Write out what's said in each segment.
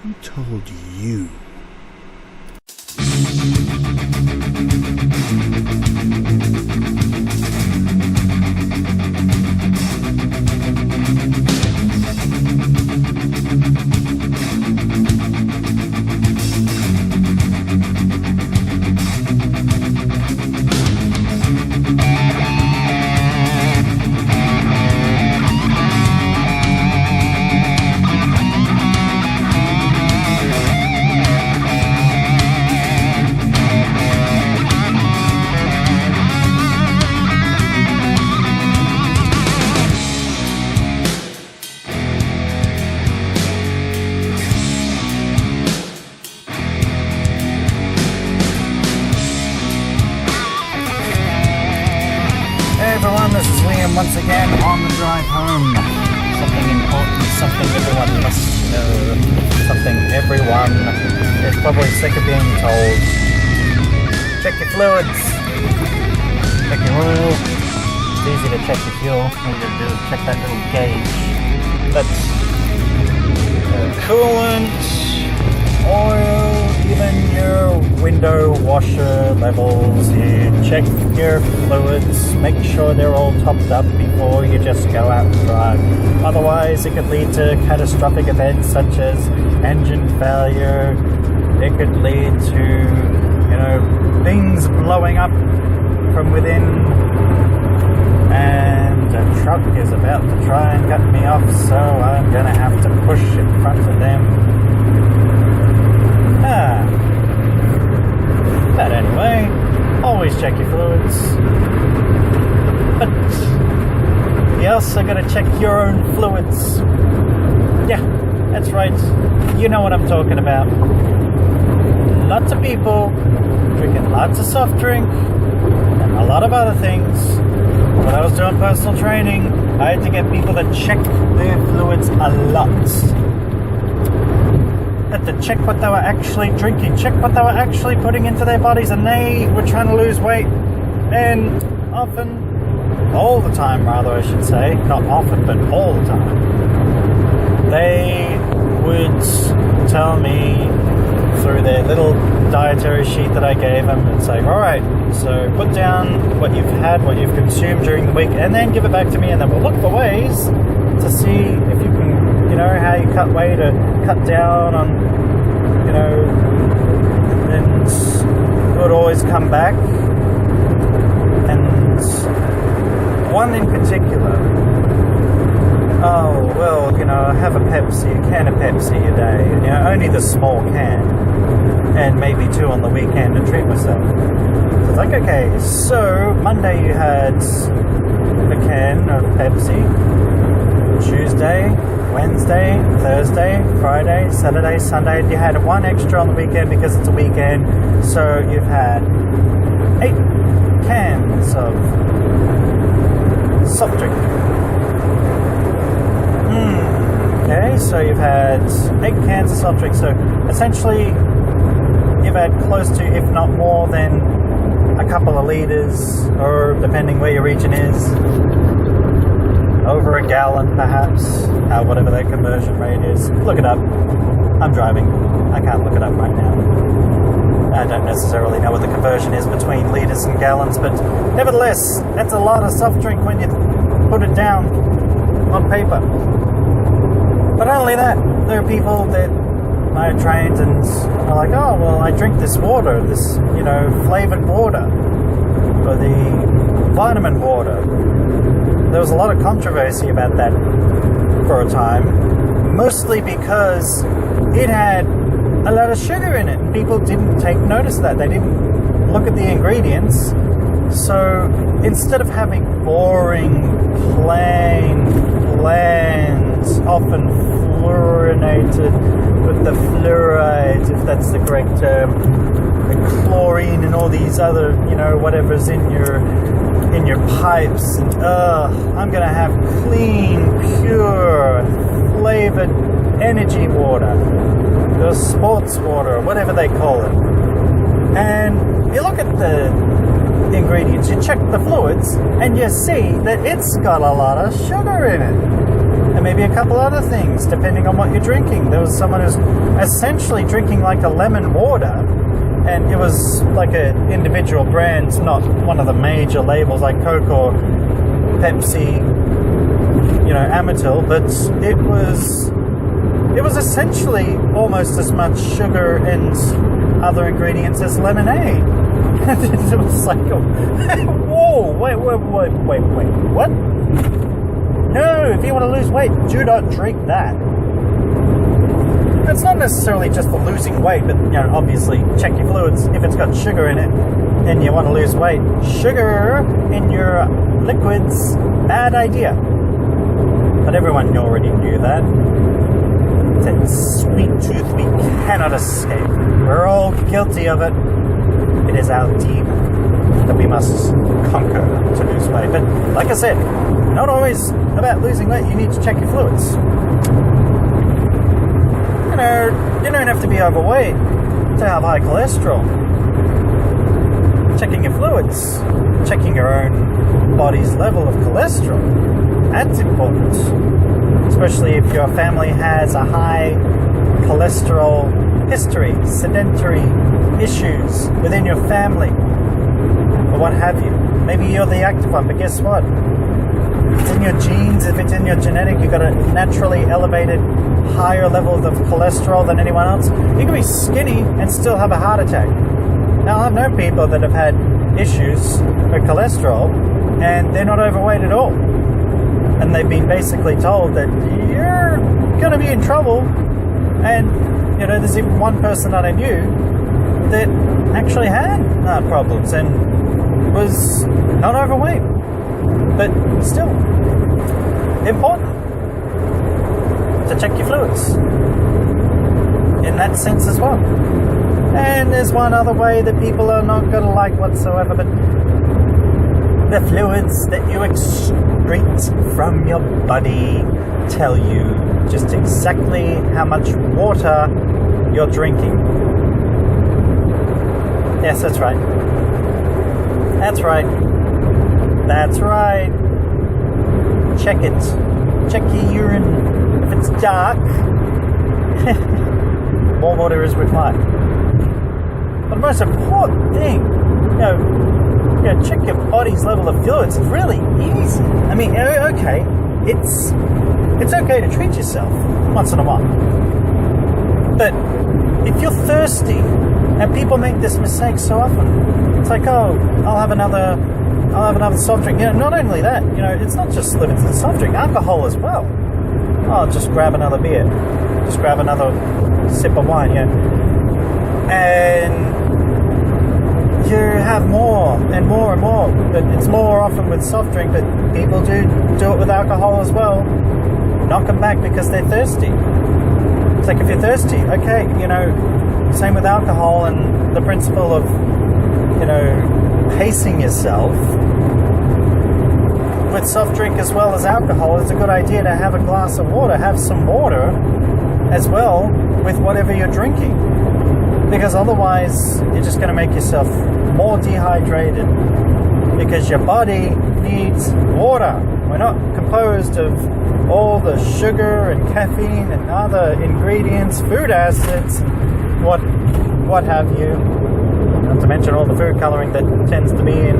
Who told you? This is Liam once again on the drive home. Something important, something everyone must know, something everyone is probably sick of being told. Check your fluids, check your oil. It's easy to check your fuel. All you do is check that little gauge. That's coolant, oil, even your window washer levels. You check your fluids, make sure they're all topped up before you just go out and drive. Otherwise, it could lead to catastrophic events such as engine failure. It could lead to, things blowing up from within. And a truck is about to try and cut me off, so I'm gonna have to push in front of them. But anyway, always check your fluids. But you also gotta check your own fluids. Yeah, that's right. You know what I'm talking about. Lots of people drinking lots of soft drink and a lot of other things. When I was doing personal training, I had to get people to check their fluids a lot. Had to check what they were actually drinking, check what they were actually putting into their bodies, and they were trying to lose weight. And often, all the time rather I should say, not often but all the time, they would tell me through their little dietary sheet that I gave them and say, alright, so put down what you've had, what you've consumed during the week, and then give it back to me, and then we'll look for ways to see if you can, how you cut weight or cut down on, and it would always come back. And one in particular, have a Pepsi, a can of Pepsi a day, only the small can, and maybe 2 on the weekend to treat myself. So it's like, okay, so Monday you had a can of Pepsi, Tuesday, Wednesday, Thursday, Friday, Saturday, Sunday. You had 1 extra on the weekend because it's a weekend, so you've had 8 cans of soft drink. Okay, so you've had 8 cans of soft drink. So essentially, you've had close to, if not more than, a couple of litres, or depending where your region is, over a gallon perhaps, whatever that conversion rate is. Look it up. I'm driving. I can't look it up right now. I don't necessarily know what the conversion is between litres and gallons, but nevertheless, that's a lot of soft drink when you put it down on paper. But not only that, there are people that I trained and are like, oh, well, I drink this water, this, flavoured water, or the vitamin water. There was a lot of controversy about that for a time, mostly because it had a lot of sugar in it, and people didn't take notice of that. They didn't look at the ingredients. So instead of having boring, plain, bland, often fluorinated with the fluoride, if that's the correct term, the chlorine and all these other, whatever's in your pipes, and I'm gonna have clean, pure, flavored energy water, or sports water, whatever they call it. And you look at the ingredients, you check the fluids, and you see that it's got a lot of sugar in it. and maybe a couple other things, depending on what you're drinking. There was someone who's essentially drinking like a lemon water, and it was like an individual brand, not one of the major labels like Coke or Pepsi, Amatil, but it was essentially almost as much sugar and other ingredients as lemonade. It was like, whoa, wait, what? No, if you want to lose weight, do not drink that. It's not necessarily just for losing weight, but obviously check your fluids. If it's got sugar in it and you want to lose weight, sugar in your liquids, bad idea. But everyone already knew that. That sweet tooth we cannot escape. We're all guilty of it. It is our demon that we must conquer to lose weight. But like I said, not always about losing weight. You need to check your fluids. You don't have to be overweight to have high cholesterol. Checking your fluids, checking your own body's level of cholesterol, that's important. Especially if your family has a high cholesterol history, sedentary issues within your family, or what have you. Maybe you're the active one, but guess what? It's in your genes. If it's in your genetic, you've got a naturally elevated higher level of cholesterol than anyone else. You can be skinny and still have a heart attack. Now, I've known people that have had issues with cholesterol and they're not overweight at all. And they've been basically told that you're going to be in trouble. And, there's even one person that I knew that actually had heart problems and was not overweight. But still, important to check your fluids in that sense as well. And there's one other way that people are not going to like whatsoever, but the fluids that you excrete from your body tell you just exactly how much water you're drinking. Yes, that's right. That's right. That's right. Check it. Check your urine. If it's dark, more water is required. But the most important thing, check your body's level of fluids. It's really easy. I mean, okay, it's okay to treat yourself once in a while. But if you're thirsty, and people make this mistake so often, it's like, oh, I'll have another soft drink. Not only that, it's not just limited to soft drink, alcohol as well. Oh, just grab another beer. Just grab another sip of wine, And you have more and more and more. But it's more often with soft drink, but people do it with alcohol as well. Knock them back because they're thirsty. It's like if you're thirsty, okay, same with alcohol and the principle of, pacing yourself. With soft drink as well as alcohol, it's a good idea to have a glass of water, have some water as well with whatever you're drinking. Because otherwise, you're just going to make yourself more dehydrated because your body needs water. We're not composed of all the sugar and caffeine and other ingredients, food acids, what have you. Not to mention all the food coloring that tends to be in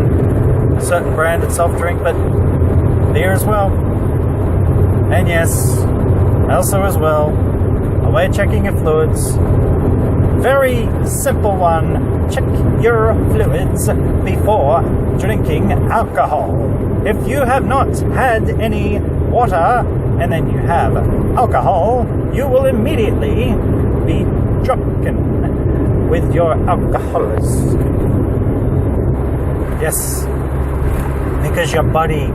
a certain branded soft drink, but beer as well. And yes, also as well, a way of checking your fluids. Very simple one. Check your fluids before drinking alcohol. If you have not had any water and then you have alcohol, you will immediately be drunken with your alcoholism. Yes, because your body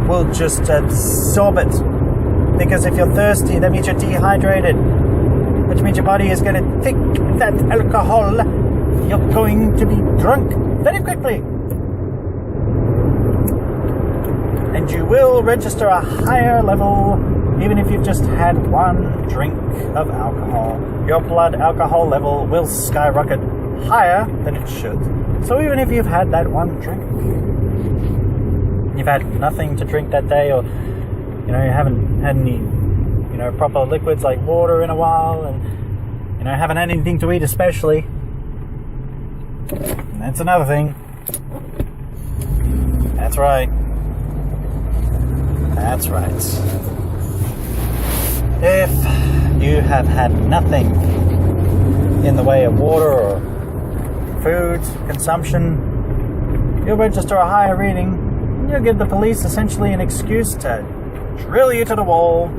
will just absorb it. Because if you're thirsty, that means you're dehydrated, which means your body is going to take that alcohol. You're going to be drunk very quickly. And you will register a higher level even if you've just had one drink of alcohol. Your blood alcohol level will skyrocket higher than it should. So even if you've had that one drink, you've had nothing to drink that day, or you haven't had any, proper liquids like water in a while, and, haven't had anything to eat especially. And that's another thing. That's right. That's right. If you have had nothing in the way of water or food consumption, you'll register a higher reading, and you'll give the police essentially an excuse to drill you to the wall.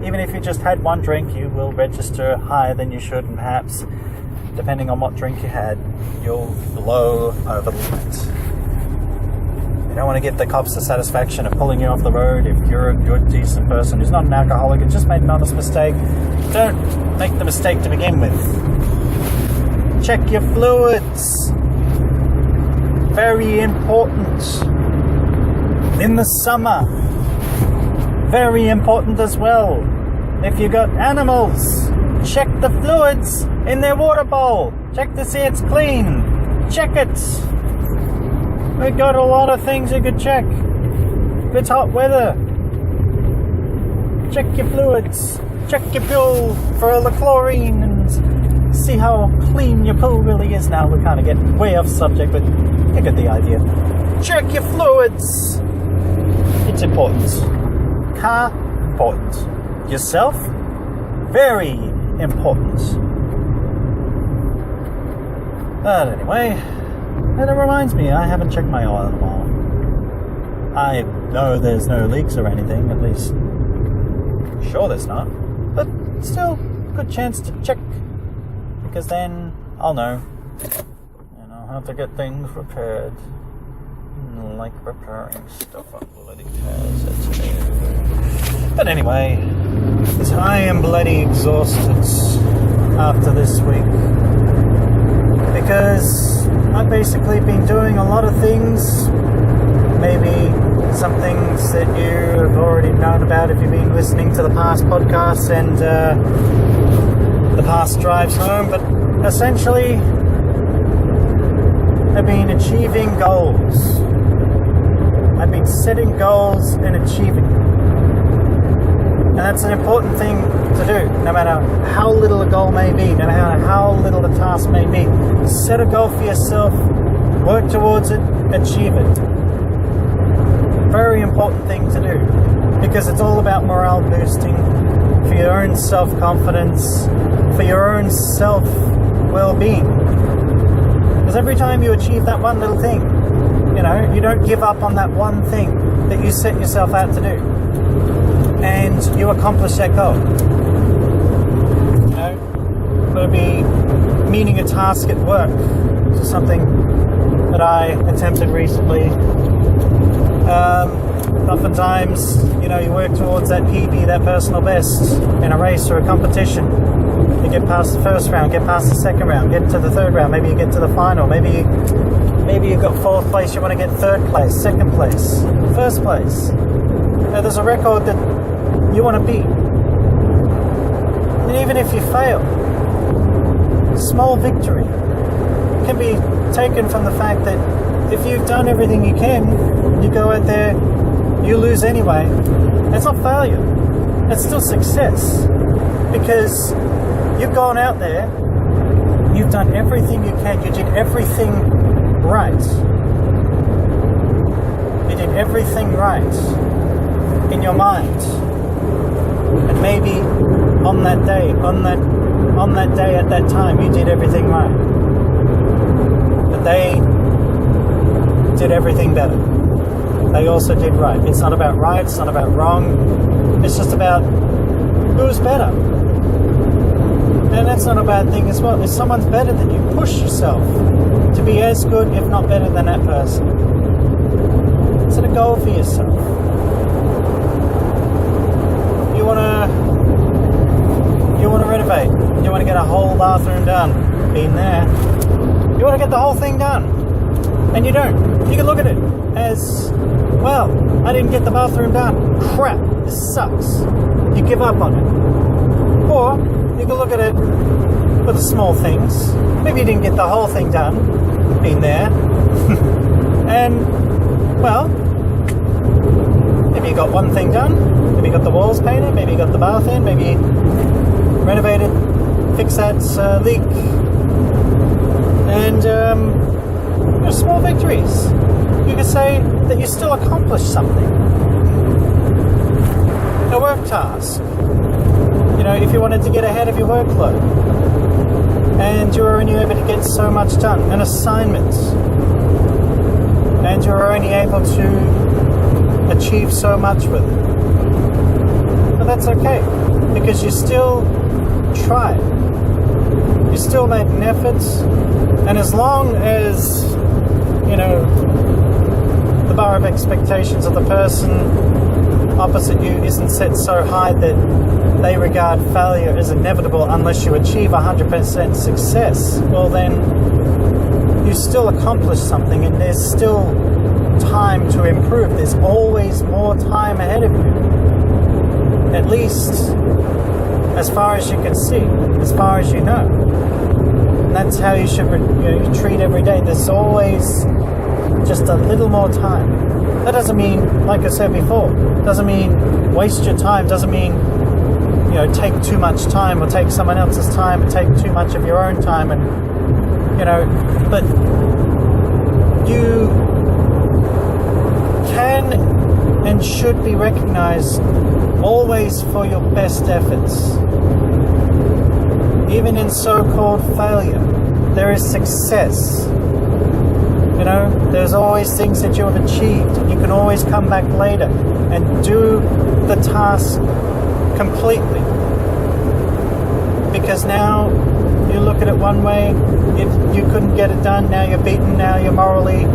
Even if you just had one drink, you will register higher than you should, and perhaps, depending on what drink you had, you'll blow over the limit. You don't want to give the cops the satisfaction of pulling you off the road if you're a good, decent person who's not an alcoholic and just made an honest mistake. Don't make the mistake to begin with. Check your fluids. Very important. In the summer. Very important as well. If you got animals, check the fluids in their water bowl. Check to see it's clean. Check it. We got a lot of things you could check. If it's hot weather, check your fluids. Check your pool for all the chlorine and see how clean your pool really is. Now we're kind of getting way off subject, but you get the idea. Check your fluids. It's important. Car, important. Yourself, very important. But anyway, and it reminds me, I haven't checked my oil in a while. I know there's no leaks or anything, at least sure there's not. But still, good chance to check, because then I'll know. And I'll have to get things repaired. Like repairing stuff on bloody cars, that's me. But anyway, I am bloody exhausted after this week, because I've basically been doing a lot of things. Maybe some things that you have already known about if you've been listening to the past podcasts and the past drives home, but essentially I've been achieving goals. I've been setting goals and achieving them. And that's an important thing to do, no matter how little a goal may be, no matter how little a task may be. Set a goal for yourself, work towards it, achieve it. Very important thing to do, because it's all about morale boosting, for your own self-confidence, for your own self-well-being. Because every time you achieve that one little thing, you don't give up on that one thing that you set yourself out to do. And you accomplish that goal. Whether it be meeting a task at work, which is something that I attempted recently. Oftentimes, you work towards that PB, that personal best, in a race or a competition. You get past the first round, get past the second round, get to the third round, maybe you get to the final, maybe you've got fourth place, you want to get third place, second place, first place. Now there's a record that you want to beat. And even if you fail, small victory can be taken from the fact that if you've done everything you can, you go out there, you lose anyway. It's not failure. It's still success. Because you've gone out there, you've done everything you can, you did everything right. You did everything right in your mind. And maybe on that day, at that time, you did everything right. But they did everything better. They also did right. It's not about right, it's not about wrong. It's just about who's better. And that's not a bad thing as well. If someone's better than you, push yourself to be as good, if not better, than that person. Set a goal for yourself. You want to renovate. You want to get a whole bathroom done. Been there. You want to get the whole thing done. And you don't. You can look at it as, well, I didn't get the bathroom done. Crap, this sucks. You give up on it. Or you can look at it for the small things. Maybe you didn't get the whole thing done. Been there. And, well, Maybe you got one thing done. Maybe you got the walls painted. Maybe you got the bath in. Maybe you renovated, fixed that leak. And small victories. You could say that you still accomplished something. A work task. If you wanted to get ahead of your workload, and you were only able to get so much done, an assignment, and you were only able to achieve so much with it. But that's okay, because you still tried. You still made an effort, and as long as, the bar of expectations of the person opposite you isn't set so high that they regard failure as inevitable unless you achieve 100% success, well then, you still accomplished something, and there's still time to improve. There's always more time ahead of you. At least, as far as you can see, as far as you know. And that's how you should treat every day. There's always just a little more time. That doesn't mean, like I said before, doesn't mean waste your time, doesn't mean, take too much time or take someone else's time and take too much of your own time, and, but you can and should be recognized always for your best efforts. Even in so-called failure, there is success. There's always things that you have achieved. You can always come back later and do the task completely. Because now you look at it one way, if you couldn't get it done, now you're beaten, now you're morally,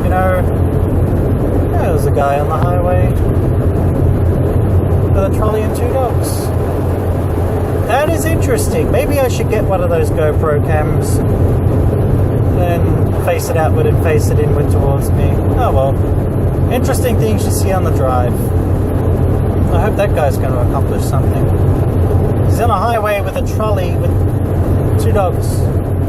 there was a guy on the highway with a trolley and 2 dogs. That is interesting. Maybe I should get one of those GoPro cams and face it outward and face it inward towards me. Oh well. Interesting things you see on the drive. I hope that guy's going to accomplish something. He's on a highway with a trolley with 2 dogs.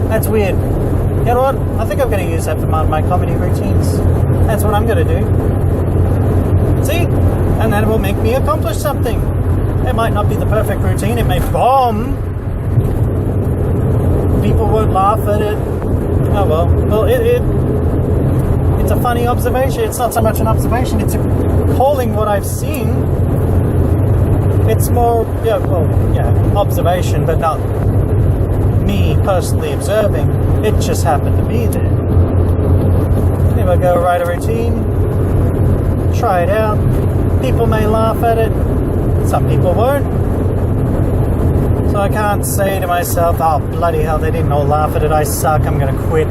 That's weird. You know what? I think I'm going to use that for my comedy routines. That's what I'm going to do. See? And that will make me accomplish something. It might not be the perfect routine. It may bomb. People won't laugh at it. Oh well. Well, it's a funny observation. It's not so much an observation. It's calling what I've seen. It's more, observation, but not me personally observing. It just happened to be there. If I go write a routine, try it out. People may laugh at it. Some people won't. So I can't say to myself, oh, bloody hell, they didn't all laugh at it. I suck. I'm going to quit.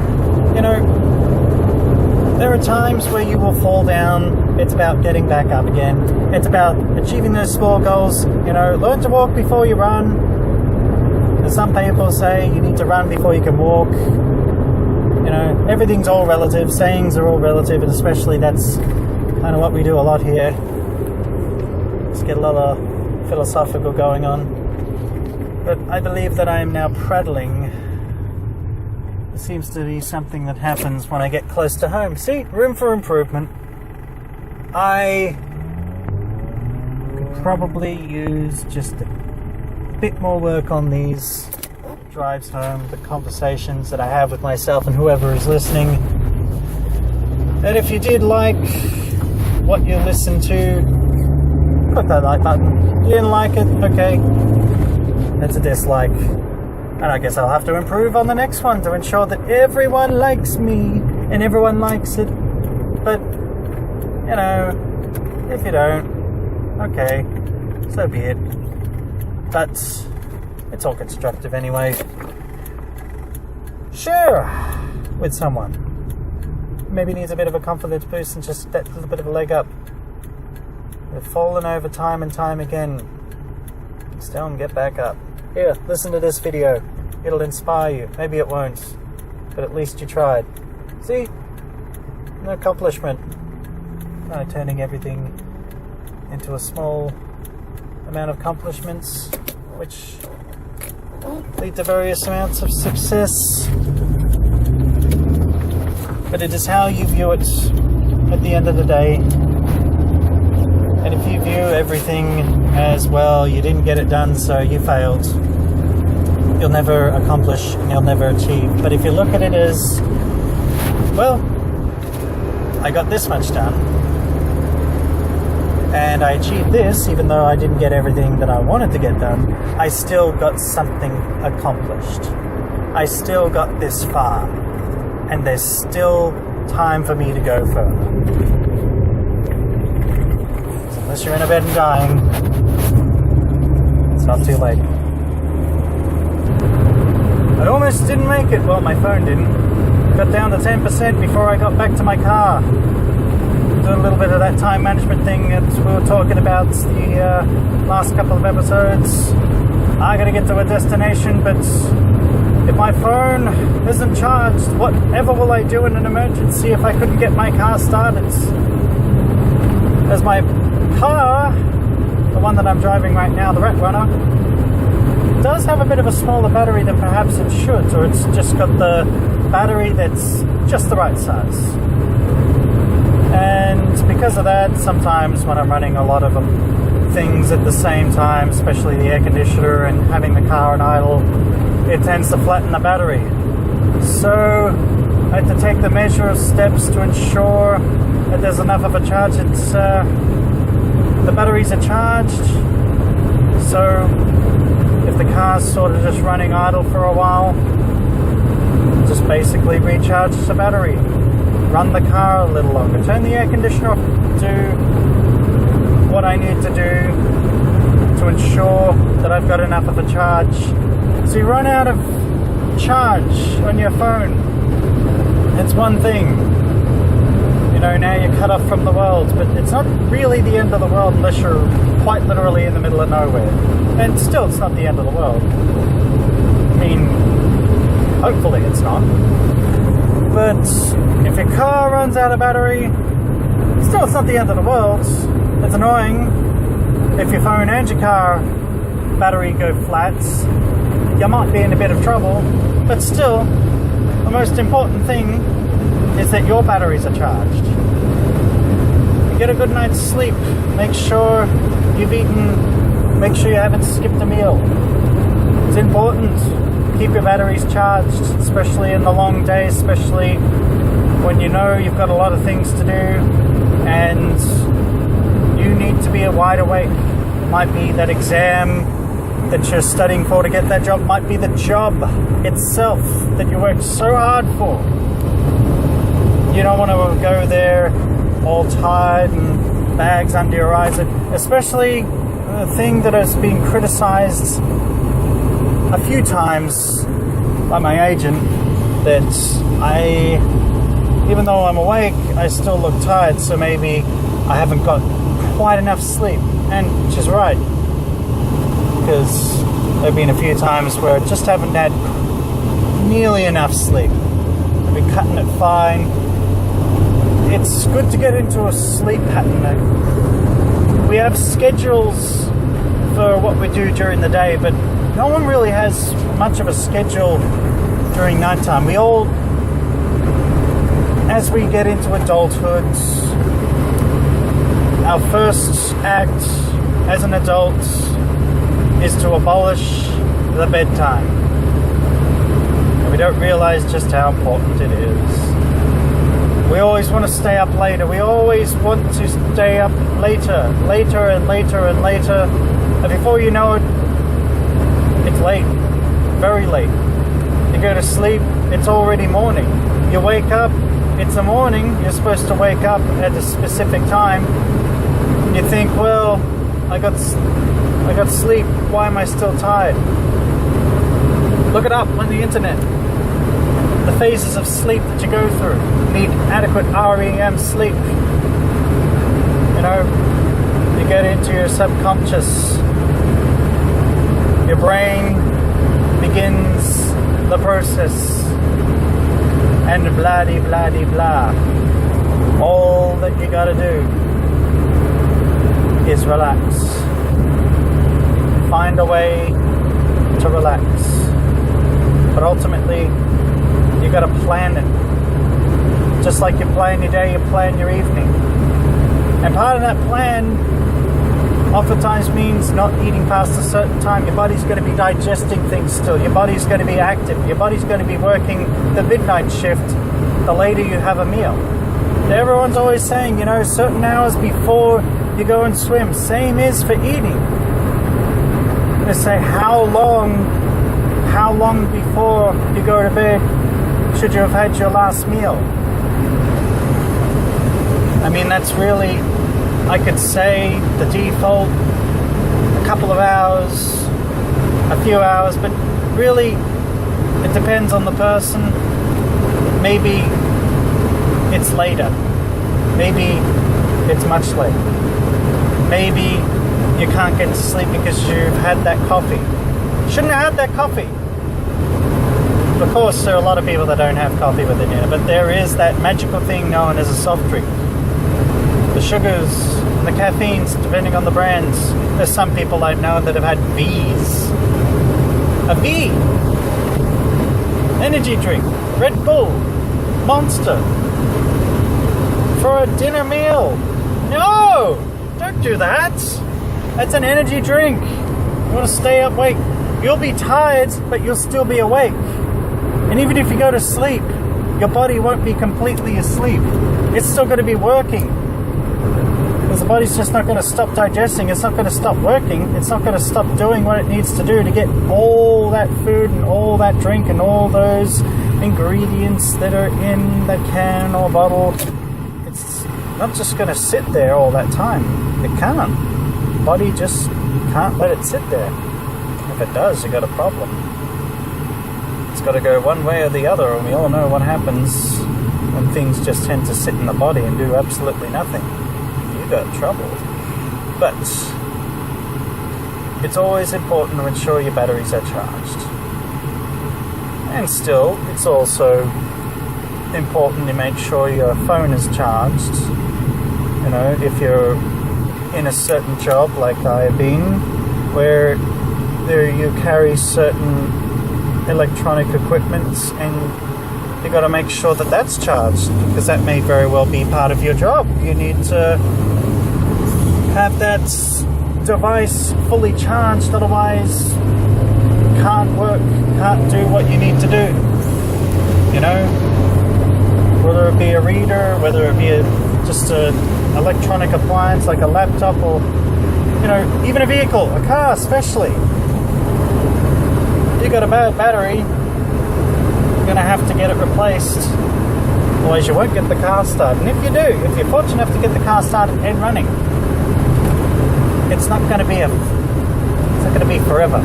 There are times where you will fall down. It's about getting back up again. It's about achieving those small goals. Learn to walk before you run. As some people say, you need to run before you can walk. Everything's all relative. Sayings are all relative, and especially that's kind of what we do a lot here. Just get a lot of philosophical going on. But I believe that I am now prattling. It seems to be something that happens when I get close to home. See, room for improvement. I could probably use just a bit more work on these drives home, the conversations that I have with myself and whoever is listening. And if you did like what you listened to, click that like button. You didn't like it? Okay. That's a dislike. And I guess I'll have to improve on the next one to ensure that everyone likes me and everyone likes it. But, if you don't, okay, so be it. But it's all constructive anyway. Share with someone. Maybe needs a bit of a confidence boost and just that little bit of a leg up. They've fallen over time and time again. Still and get back up. Here, listen to this video. It'll inspire you. Maybe it won't, but at least you tried. See? An accomplishment. Turning everything into a small amount of accomplishments, which lead to various amounts of success. But it is how you view it at the end of the day. And if you view everything as, well, you didn't get it done, so you failed, you'll never accomplish and you'll never achieve. But if you look at it as, well, I got this much done, and I achieved this, even though I didn't get everything that I wanted to get done, I still got something accomplished. I still got this far, and there's still time for me to go further. So unless you're in a bed and dying, it's not too late. I almost didn't make it. Well, my phone didn't. Got down to 10% before I got back to my car. Doing a little bit of that time management thing that we were talking about the last couple of episodes. I gotta get to a destination, but if my phone isn't charged, whatever will I do in an emergency if I couldn't get my car started? As my car, the one that I'm driving right now, the Rat Runner, does have a bit of a smaller battery than perhaps it should, or it's just got the battery that's just the right size. And because of that, sometimes when I'm running a lot of things at the same time, especially the air conditioner and having the car on idle, it tends to flatten the battery. So I had to take the measure of steps to ensure that there's enough of a charge. The batteries are charged, so if the car's sort of just running idle for a while, just basically recharge the battery, run the car a little longer, turn the air conditioner off, do what I need to do to ensure that I've got enough of a charge. So you run out of charge on your phone, it's one thing. You know, now you're cut off from the world, but it's not really the end of the world unless you're quite literally in the middle of nowhere. And still, it's not the end of the world. I mean, hopefully it's not. But if your car runs out of battery, still, it's not the end of the world. It's annoying if your phone and your car battery go flat. You might be in a bit of trouble, but still, the most important thing is that your batteries are charged. You get a good night's sleep. Make sure you've eaten. Make sure you haven't skipped a meal. It's important. Keep your batteries charged, especially in the long days, especially when you know you've got a lot of things to do and you need to be wide awake. It might be that exam that you're studying for to get that job, might be the job itself that you worked so hard for. You don't want to go there all tired and bags under your eyes, especially the thing that has been criticized a few times by my agent, that even though I'm awake, I still look tired, so maybe I haven't got quite enough sleep. And she's right, because there have been a few times where I just haven't had nearly enough sleep. I've been cutting it fine. It's good to get into a sleep pattern. We have schedules for what we do during the day, but no one really has much of a schedule during nighttime. We all, as we get into adulthood, our first act as an adult is to abolish the bedtime. And we don't realize just how important it is. We always want to stay up later. We always want to stay up later and later and later. And before you know it, it's late, very late. You go to sleep, it's already morning. You wake up, it's the morning. You're supposed to wake up at a specific time. You think, well, I got sleep. Why am I still tired? Look it up on the internet. The phases of sleep that you go through. You need adequate REM sleep. You know, you get into your subconscious. Your brain begins the process. And blah-de-blah-de-blah. All that you gotta do is relax. Find a way to relax. But ultimately, you gotta plan it. Just like you plan your day, you plan your evening. And part of that plan Oftentimes means not eating past a certain time. Your body's going to be digesting things still. Your body's going to be active. Your body's going to be working the midnight shift the later you have a meal. Everyone's always saying, certain hours before you go and swim. Same is for eating. They say how long before you go to bed should you have had your last meal? I mean, that's really, I could say the default, a couple of hours, a few hours, but really it depends on the person. Maybe it's later. Maybe it's much later. Maybe you can't get to sleep because you've had that coffee. Shouldn't have had that coffee. Of course, there are a lot of people that don't have coffee with their dinner, but there is that magical thing known as a soft drink. The sugars and the caffeines, depending on the brands. There's some people I know that have had V's. A V. Energy drink. Red Bull. Monster. For a dinner meal. No! Don't do that. That's an energy drink. You want to stay awake. You'll be tired, but you'll still be awake. And even if you go to sleep, your body won't be completely asleep. It's still going to be working. Because the body's just not going to stop digesting. It's not going to stop working. It's not going to stop doing what it needs to do to get all that food and all that drink and all those ingredients that are in the can or bottle. It's not just going to sit there all that time. It can't. The body just can't let it sit there. If it does, you got a problem. It's got to go one way or the other, and we all know what happens when things just tend to sit in the body and do absolutely nothing. You got trouble. But it's always important to ensure your batteries are charged. And still, it's also important to make sure your phone is charged. If you're in a certain job like I've been, where you carry certain electronic equipment and you got to make sure that that's charged, because that may very well be part of your job. You need to have that device fully charged, otherwise can't work, can't do what you need to do. Whether it be a reader, whether it be just an electronic appliance like a laptop, or even a vehicle, a car especially. If you got a bad battery, you're going to have to get it replaced, otherwise you won't get the car started. And if you do, if you're fortunate enough to get the car started and running, it's not going to be forever.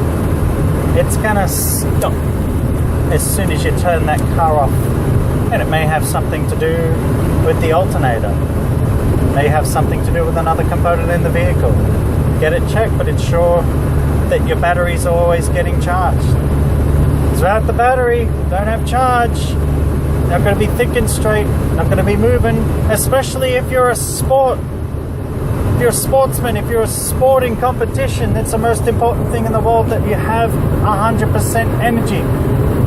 It's going to stop as soon as you turn that car off. And it may have something to do with the alternator. It may have something to do with another component in the vehicle. Get it checked, but ensure that your batteries are always getting charged. Without the battery, don't have charge, not going to be thick and straight, not going to be moving, especially if you're a sportsman, if you're a sporting competition. That's the most important thing in the world, that you have 100% energy.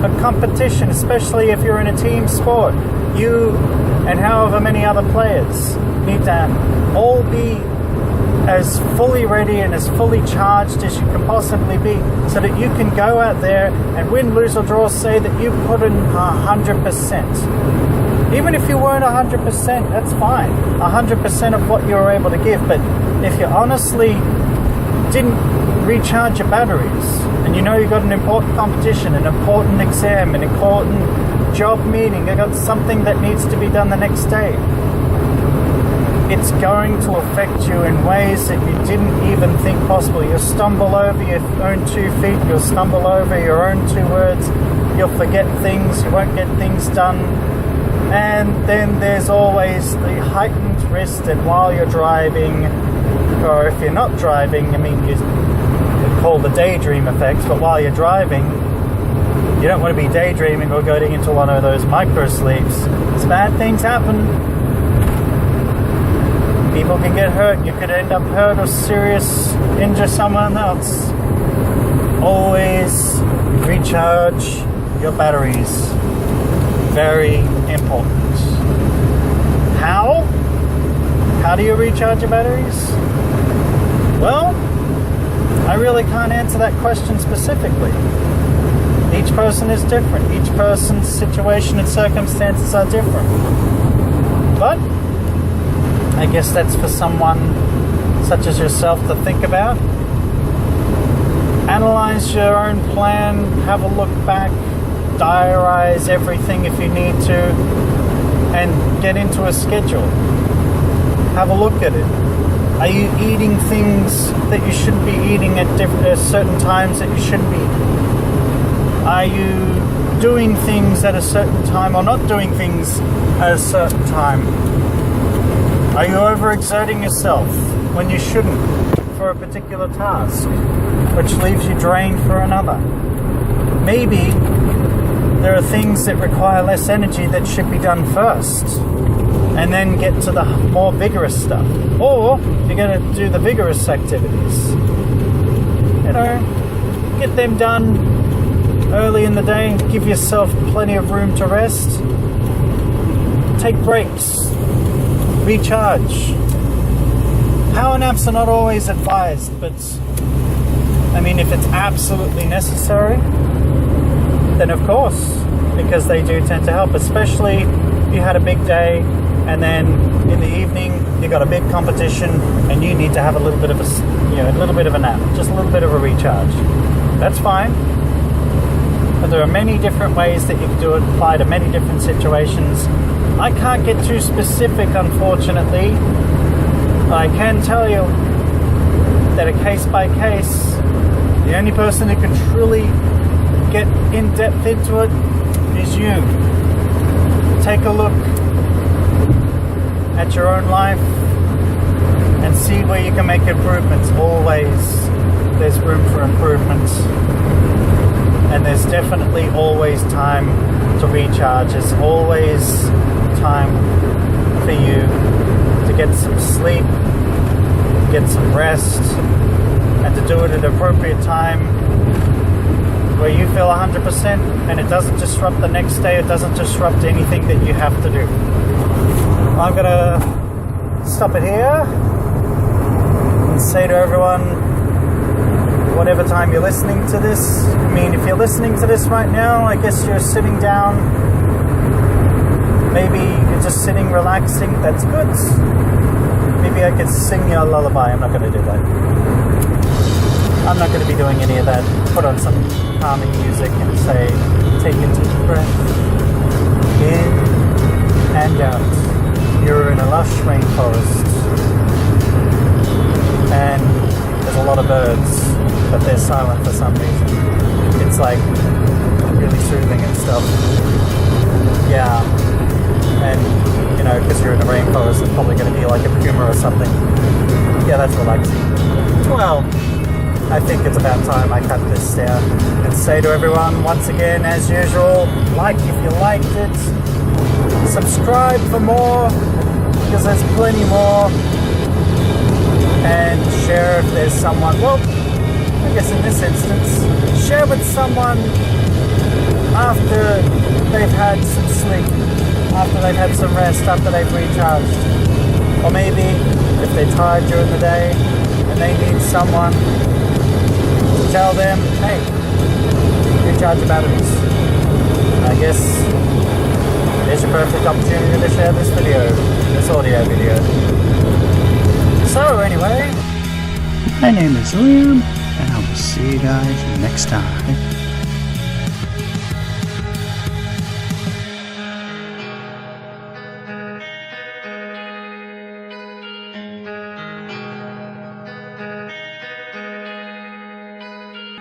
A competition, especially if you're in a team sport, you and however many other players need to all be as fully ready and as fully charged as you can possibly be, so that you can go out there and win, lose or draw, say that you put in 100%. Even if you weren't 100%, that's fine. 100% of what you were able to give. But if you honestly didn't recharge your batteries, and you got an important competition, an important exam, an important job meeting, you got something that needs to be done the next day, it's going to affect you in ways that you didn't even think possible. You'll stumble over your own 2 feet, you'll stumble over your own 2 words, you'll forget things, you won't get things done. And then there's always the heightened risk that while you're driving, or if you're not driving, you call the daydream effect, but while you're driving, you don't want to be daydreaming or going into one of those micro sleeps. As bad things happen, people can get hurt. You could end up hurt or serious injure someone else. Always recharge your batteries. Very important. How? How do you recharge your batteries? Well, I really can't answer that question specifically. Each person is different. Each person's situation and circumstances are different. But I guess that's for someone such as yourself to think about. Analyze your own plan, have a look back, diarize everything if you need to, and get into a schedule. Have a look at it. Are you eating things that you shouldn't be eating at certain times that you shouldn't be? Are you doing things at a certain time or not doing things at a certain time? Are you overexerting yourself when you shouldn't for a particular task, which leaves you drained for another? Maybe there are things that require less energy that should be done first, and then get to the more vigorous stuff. Or you're going to do the vigorous activities. You know, get them done early in the day. Give yourself plenty of room to rest. Take breaks. Recharge. Power naps are not always advised, but I mean, if it's absolutely necessary, then of course, because they do tend to help, especially if you had a big day and then in the evening you got a big competition and you need to have a little bit of a nap, just a little bit of a recharge. That's fine. But there are many different ways that you can do it, apply to many different situations. I can't get too specific, unfortunately. But I can tell you that a case by case, the only person who can truly get in depth into it is you. Take a look at your own life and see where you can make improvements. Always there's room for improvement, and there's definitely always time to recharge. There's always time for you to get some sleep, get some rest, and to do it at an appropriate time where you feel 100% and it doesn't disrupt the next day, it doesn't disrupt anything that you have to do. I'm going to stop it here and say to everyone, whatever time you're listening to this, I mean, if you're listening to this right now, I guess you're sitting down, maybe you're just sitting relaxing, that's good. Maybe I could sing you a lullaby. I'm not going to do that. I'm not going to be doing any of that. Put on some calming music and say, take a deep breath in and out. You're in a lush rainforest and there's a lot of birds, but they're silent for some reason. It's like really soothing and stuff. Yeah. And, you know, because you're in a rainforest, it's probably going to be like a puma or something. Yeah, that's relaxing. Well, I think it's about time I cut this down and say to everyone, once again, as usual, like if you liked it, subscribe for more, because there's plenty more, and share if there's someone, well, I guess in this instance, share with someone after they've had some sleep, after they've had some rest, after they've recharged. Or maybe if they're tired during the day and they need someone to tell them, hey, recharge your batteries. I guess there's your perfect opportunity to share this video, this audio video. So anyway, my name is Liam, and I will see you guys next time.